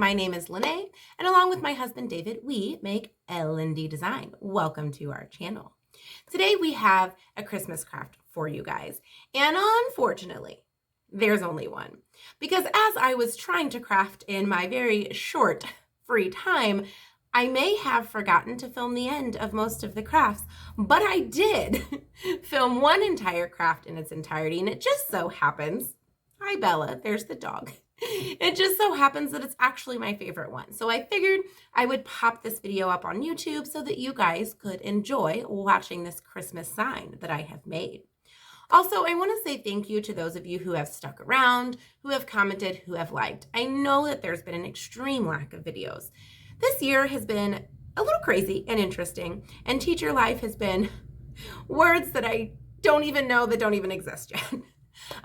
My name is Lene, and along with my husband David, we make L&D Design. Welcome to our channel. Today we have a Christmas craft for you guys, and unfortunately, there's only one. Because as I was trying to craft in my very short free time, I may have forgotten to film the end of most of the crafts, but I did film one entire craft in its entirety, and it just so happens, hi Bella, there's the dog. It just so happens that it's actually my favorite one. So I figured I would pop this video up on YouTube so that you guys could enjoy watching this Christmas sign that I have made. Also, I want to say thank you to those of you who have stuck around, who have commented, who have liked. I know that there's been an extreme lack of videos. This year has been a little crazy and interesting, and teacher life has been words that I don't even know that don't even exist yet.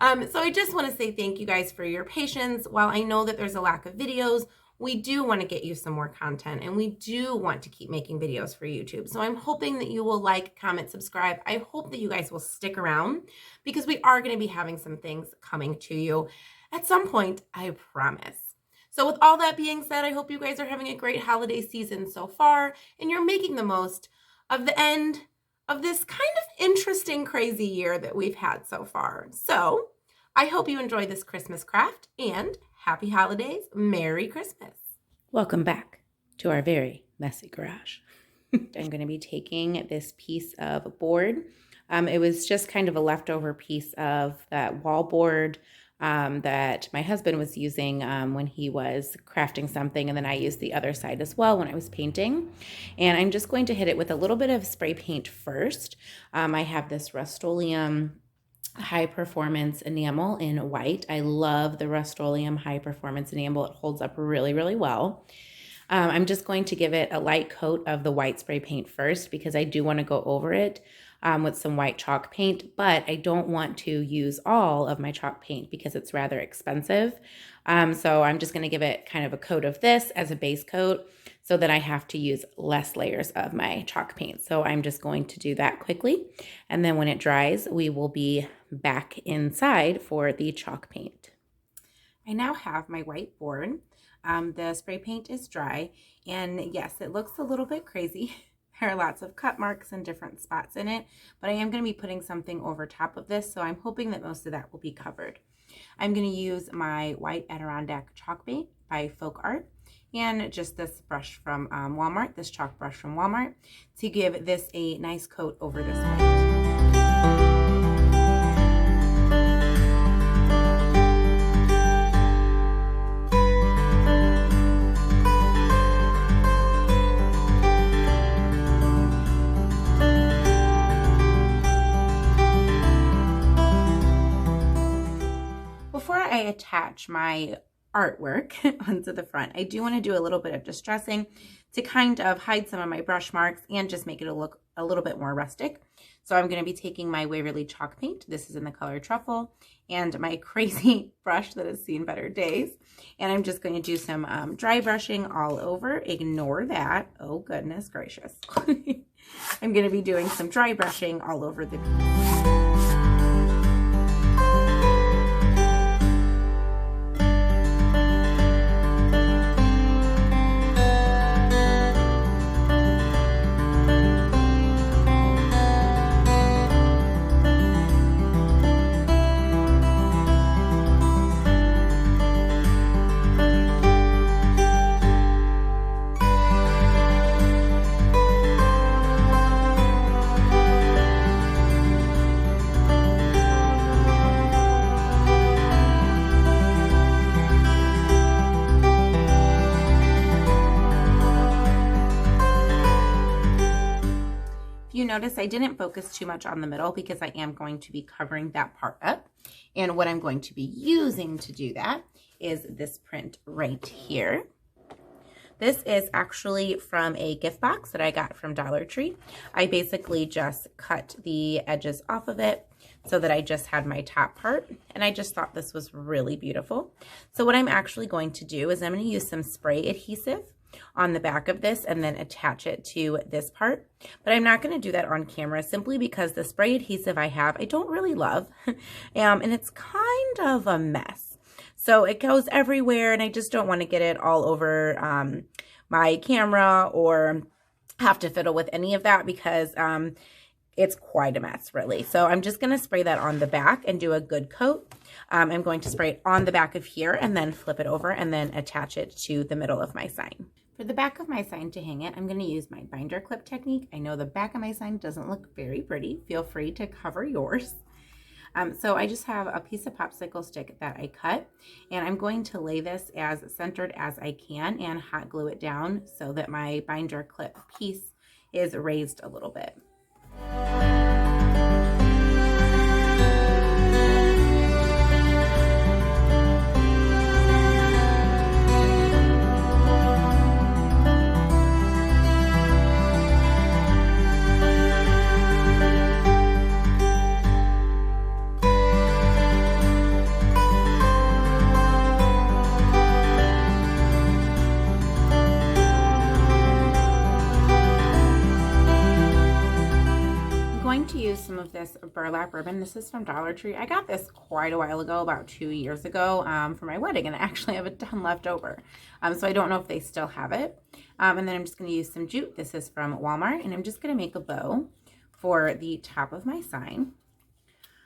So I just want to say thank you guys for your patience. While I know that there's a lack of videos, we do want to get you some more content, and we do want to keep making videos for YouTube. So I'm hoping that you will like, comment, subscribe. I hope that you guys will stick around because we are going to be having some things coming to you at some point, I promise. So with all that being said, I hope you guys are having a great holiday season so far, and you're making the most of the end of this kind of interesting, crazy year that we've had so far. So I hope you enjoy this Christmas craft, and happy holidays, Merry Christmas. Welcome back to our very messy garage. I'm going to be taking this piece of board. It was just kind of a leftover piece of that wall board that my husband was using when he was crafting something, and then I used the other side as well when I was painting. And I'm just going to hit it with a little bit of spray paint first. I have this Rust-Oleum high performance enamel in white. I love the Rust-Oleum high performance enamel. It holds up really, really well. I'm just going to give it a light coat of the white spray paint first because I do want to go over it with some white chalk paint, but I don't want to use all of my chalk paint because it's rather expensive. So I'm just going to give it kind of a coat of this as a base coat so that I have to use less layers of my chalk paint. So I'm just going to do that quickly. And then when it dries, we will be back inside for the chalk paint. I now have my white board. The spray paint is dry, and yes, it looks a little bit crazy. There are lots of cut marks and different spots in it, but I am going to be putting something over top of this, so I'm hoping that most of that will be covered. I'm going to use my white Adirondack chalk paint by Folk Art and just this brush from Walmart, this chalk brush from Walmart, to give this a nice coat over this paint. Attach my artwork onto the front, I do want to do a little bit of distressing to kind of hide some of my brush marks and just make it look a little bit more rustic. So I'm going to be taking my Waverly chalk paint. This is in the color Truffle, and my crazy brush that has seen better days. And I'm just going to do some dry brushing all over. Ignore that. Oh, goodness gracious. I'm going to be doing some dry brushing all over the piece. You notice I didn't focus too much on the middle because I am going to be covering that part up. And what I'm going to be using to do that is this print right here. This is actually from a gift box that I got from Dollar Tree. I basically just cut the edges off of it so that I just had my top part, and I just thought this was really beautiful. So what I'm actually going to do is I'm going to use some spray adhesive on the back of this and then attach it to this part. But I'm not going to do that on camera simply because the spray adhesive I have, I don't really love, and it's kind of a mess. So it goes everywhere, and I just don't want to get it all over my camera or have to fiddle with any of that because it's quite a mess, really. So I'm just going to spray that on the back and do a good coat. I'm going to spray it on the back of here and then flip it over and then attach it to the middle of my sign. For the back of my sign to hang it, I'm going to use my binder clip technique. I know the back of my sign doesn't look very pretty. Feel free to cover yours. So I just have a piece of popsicle stick that I cut, and I'm going to lay this as centered as I can and hot glue it down so that my binder clip piece is raised a little bit. To use some of this burlap ribbon. This is from Dollar Tree. I got this quite a while ago, about 2 years ago, for my wedding, and I actually have a ton left over. So I don't know if they still have it. And then I'm just going to use some jute. This is from Walmart, and I'm just going to make a bow for the top of my sign.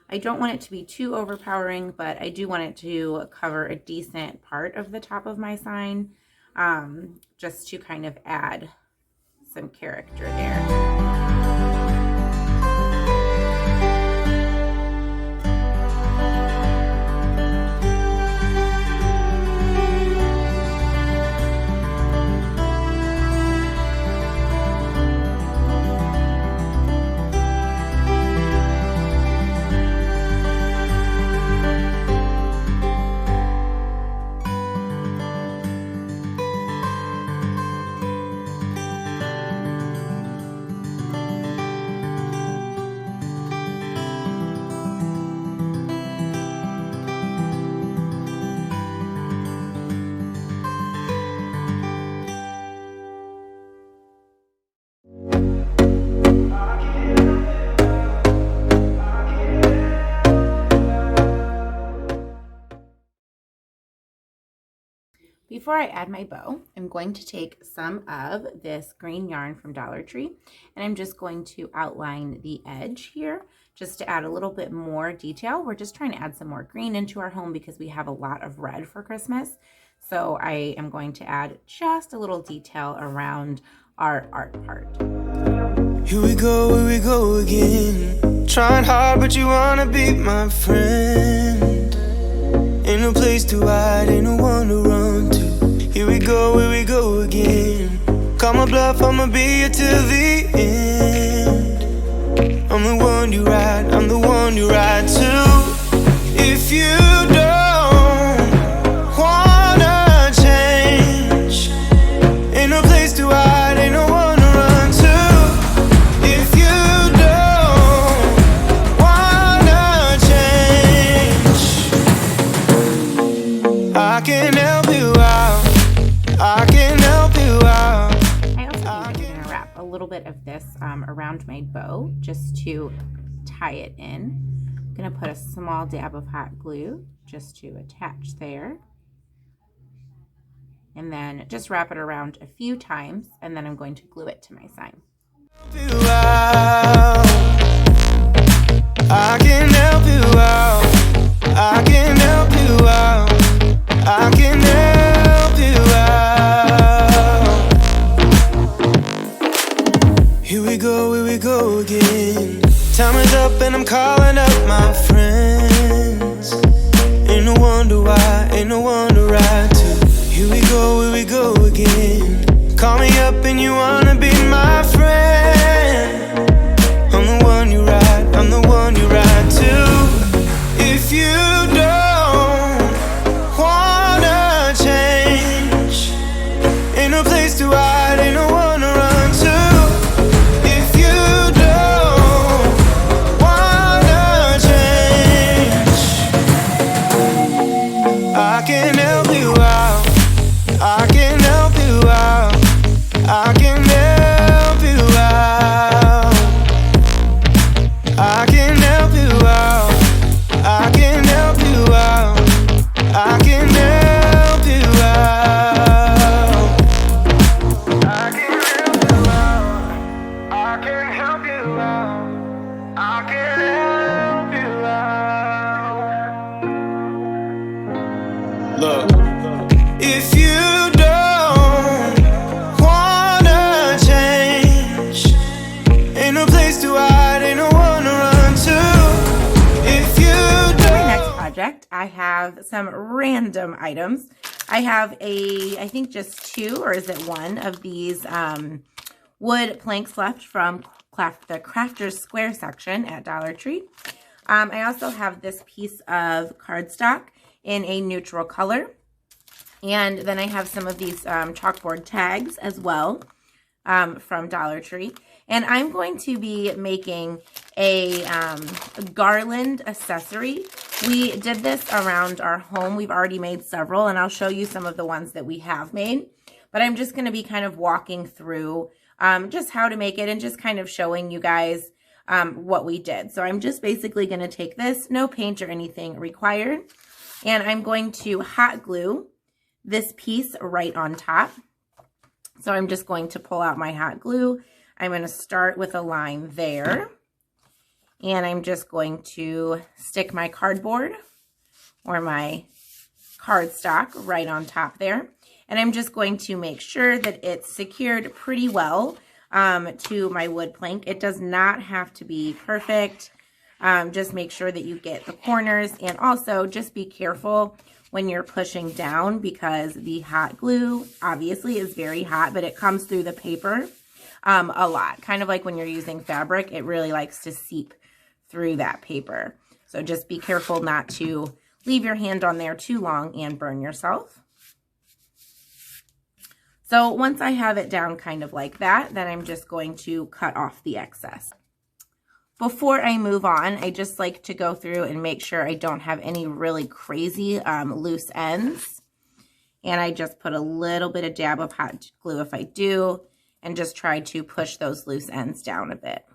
I don't want it to be too overpowering, but I do want it to cover a decent part of the top of my sign, just to kind of add some character there. Before I add my bow, I'm going to take some of this green yarn from Dollar Tree, and I'm just going to outline the edge here just to add a little bit more detail. We're just trying to add some more green into our home because we have a lot of red for Christmas. So I am going to add just a little detail around our art part. Here we go again. Trying hard, but you wanna be my friend. Ain't no place to hide, ain't no one to run to. Here we go again. Call my bluff, I'ma be here till the end. I'm the one you ride, I'm the one you ride to. If you don't wanna change, ain't no place to hide, ain't no one to run to. If you don't wanna change, I can help you out. I can help you out. I also think I'm going to wrap a little bit of this around my bow just to tie it in. I'm going to put a small dab of hot glue just to attach there. And then just wrap it around a few times, and then I'm going to glue it to my sign. I can help you out. I can help you out. I can help you out. Here we go again. Time is up and I'm calling up my friends. Ain't no wonder why, ain't no one to ride to. Here we go again. Call me up and you wanna be my friend. I'm the one you ride, I'm the one you ride to. If you don't wanna change, ain't no place to hide, ain't no one to run to. If you don't wanna change, I can help you out. I can help you out. I can help you out. I have some random items. I have I think just 2, or is it 1, of these wood planks left from the Crafter's Square section at Dollar Tree. I also have this piece of cardstock in a neutral color. And then I have some of these chalkboard tags as well from Dollar Tree. And I'm going to be making a garland accessory. We did this around our home. We've already made several, and I'll show you some of the ones that we have made. But I'm just going to be kind of walking through just how to make it and just kind of showing you guys what we did. So I'm just basically going to take this, no paint or anything required, and I'm going to hot glue this piece right on top. So I'm just going to pull out my hot glue. I'm going to start with a line there, and I'm just going to stick my cardboard or my cardstock right on top there. And I'm just going to make sure that it's secured pretty well to my wood plank. It does not have to be perfect. Just make sure that you get the corners, and also just be careful when you're pushing down, because the hot glue obviously is very hot, but it comes through the paper a lot. Kind of like when you're using fabric, it really likes to seep through that paper. So just be careful not to leave your hand on there too long and burn yourself. So once I have it down kind of like that, then I'm just going to cut off the excess. Before I move on, I just like to go through and make sure I don't have any really crazy loose ends. And I just put a little bit of dab of hot glue if I do, and just try to push those loose ends down a bit.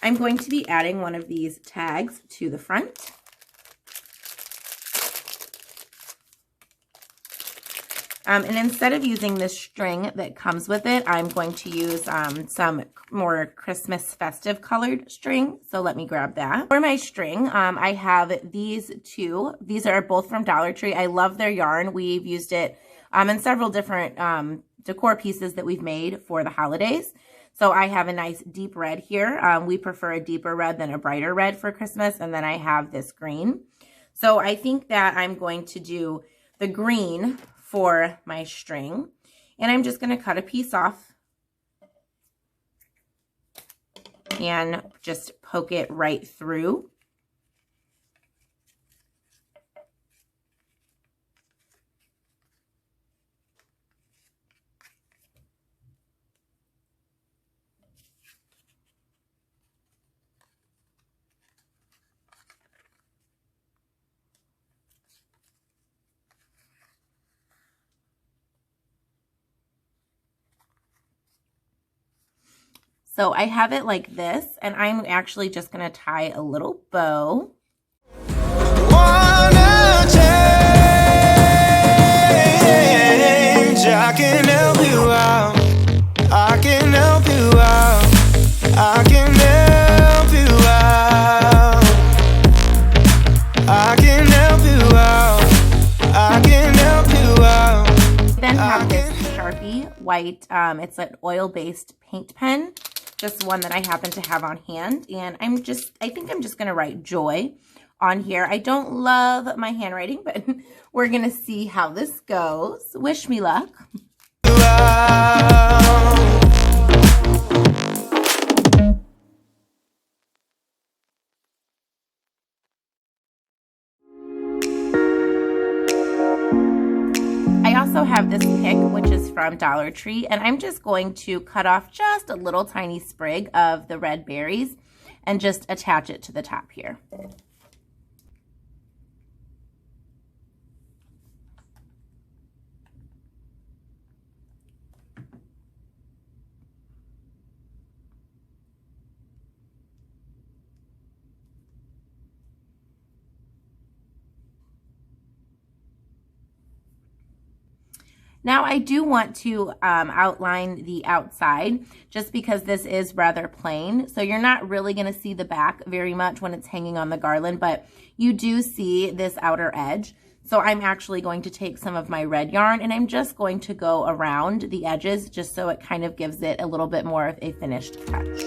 I'm going to be adding one of these tags to the front. And instead of using this string that comes with it, I'm going to use some more Christmas festive colored string. So let me grab that. For my string, I have these 2. These are both from Dollar Tree. I love their yarn. We've used it in several different decor pieces that we've made for the holidays. So I have a nice deep red here. We prefer a deeper red than a brighter red for Christmas. And then I have this green. So I think that I'm going to do the green for my string, and I'm just going to cut a piece off and just poke it right through. So I have it like this, and I'm actually just going to tie a little bow. Wanna change, I can help you out. I can help you out. I can help you out. I can help you out. I can help you out. Then have this Sharpie white, it's an oil-based paint pen. Just one that I happen to have on hand, and I think I'm just going to write joy on here. I don't love my handwriting, but we're going to see how this goes. Wish me luck. I also have this pick, which is from Dollar Tree, and I'm just going to cut off just a little tiny sprig of the red berries and just attach it to the top here. Now I do want to outline the outside just because this is rather plain. So you're not really going to see the back very much when it's hanging on the garland, but you do see this outer edge. So I'm actually going to take some of my red yarn and I'm just going to go around the edges just so it kind of gives it a little bit more of a finished touch.